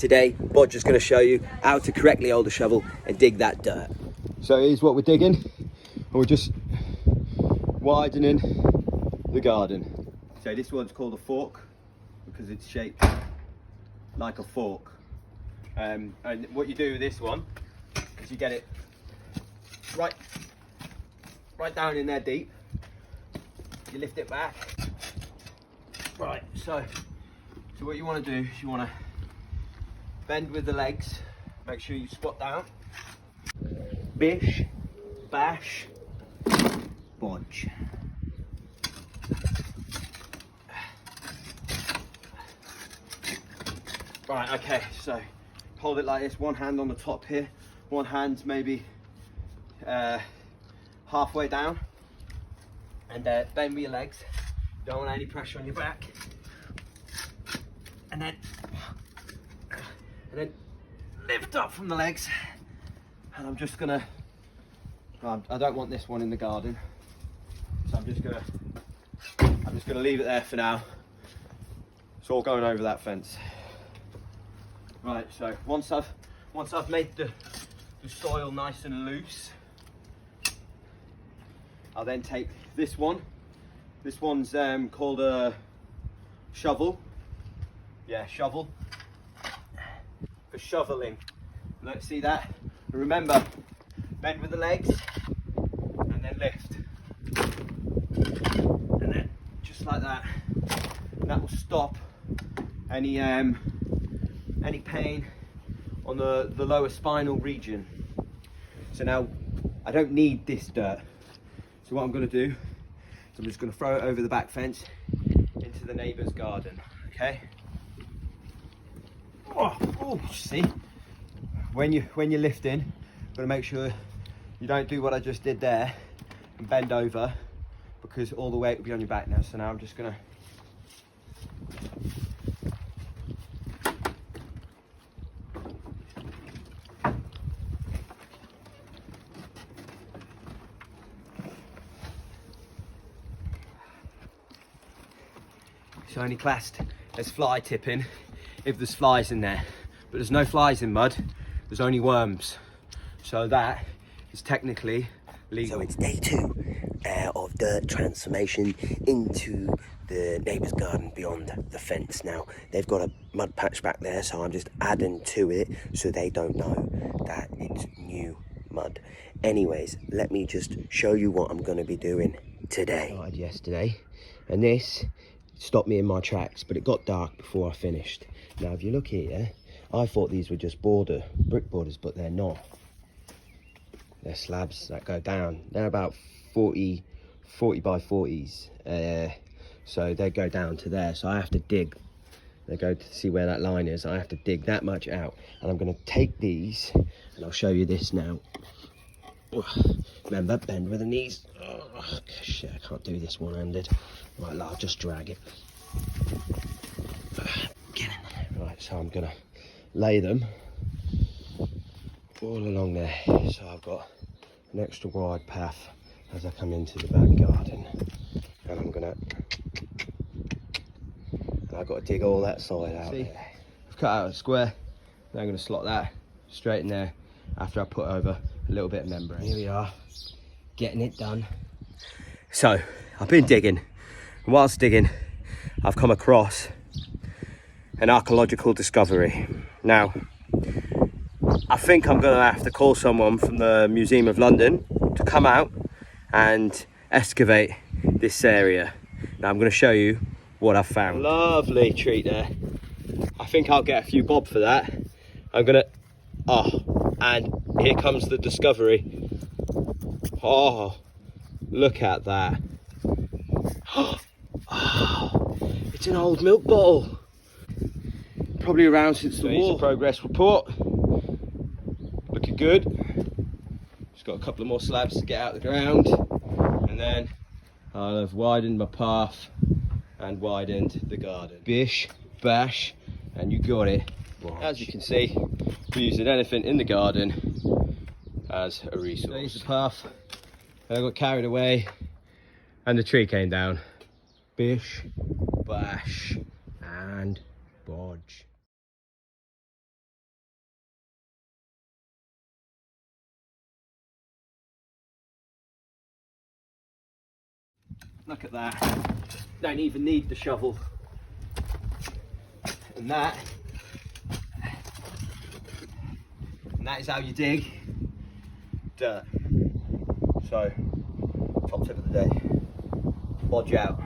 Today, Bodge is going to show you how to correctly hold a shovel and dig that dirt. So here's what we're digging, and we're just widening the garden. So this one's called a fork because it's shaped like a fork. And what you do with this one is you get it right down in there deep. You lift it back. Right, so what you want to do is you want to bend with the legs, make sure you squat down. Bish, bash, bodge. Right, okay, so hold it like this, one hand on the top here, one hand maybe halfway down, and bend with your legs. Don't want any pressure on your back. And then lift up from the legs. And I'm just gonna, I don't want this one in the garden, so I'm just gonna leave it there for now. It's all going over that fence. Right, so once I've made the soil nice and loose, I'll then take this one. This one's called a shovel. Yeah, shovel. For shoveling. Let's see that. Remember, bend with the legs and then lift. And then just like that. That will stop any pain on the lower spinal region. So now I don't need this dirt. So what I'm going to do is I'm just going to throw it over the back fence into the neighbour's garden. Okay. Oh, see, when you're lifting, you've got to make sure you don't do what I just did there and bend over, because all the weight will be on your back now. So now I'm just gonna it's only classed as fly tipping if there's flies in there, but there's no flies in mud, there's only worms, so that is technically legal. So it's day 2 of dirt transformation into the neighbour's garden beyond the fence. Now they've got a mud patch back there, so I'm just adding to it so they don't know that it's new mud. Anyways, let me just show you what I'm going to be doing today. I started yesterday, and this stopped me in my tracks, but it got dark before I finished. Now if you look here, I thought these were just brick borders, but they're not. They're slabs that go down. They're about 40 by 40s, so they go down to there, so I have to dig. They go to see where that line is. I have to dig that much out, and I'm going to take these, and I'll show you this now. Remember, bend with the knees. Oh, shit, I can't do this one-handed. Right, I'll just drag it. Get in there. Right, so I'm gonna lay them all along there, so I've got an extra wide path as I come into the back garden, and I've got to dig all that soil out. See, there. I've cut out a square. Now I'm going to slot that straight in there after I put over a little bit of membrane. Here we are, getting it done. So I've been digging, and whilst digging I've come across an archaeological discovery. Now I think I'm going to have to call someone from the Museum of London to come out and excavate this area. Now I'm going to show you what I've found. Lovely treat there. I think I'll get a few bob for that. I'm gonna, and here comes the discovery. Oh, look at that. Oh, it's an old milk bottle. Probably around since the war. Progress report. Looking good. Just got a couple of more slabs to get out of the ground, and then I'll have widened my path and widened the garden. Bish, bash, and you got it. As you can see, we're using anything in the garden as a resource. So here's the path, and I got carried away and the tree came down. Bish, bash, and bodge. Look at that. Don't even need the shovel. And that is how you dig dirt. So, top tip of the day, bodge out.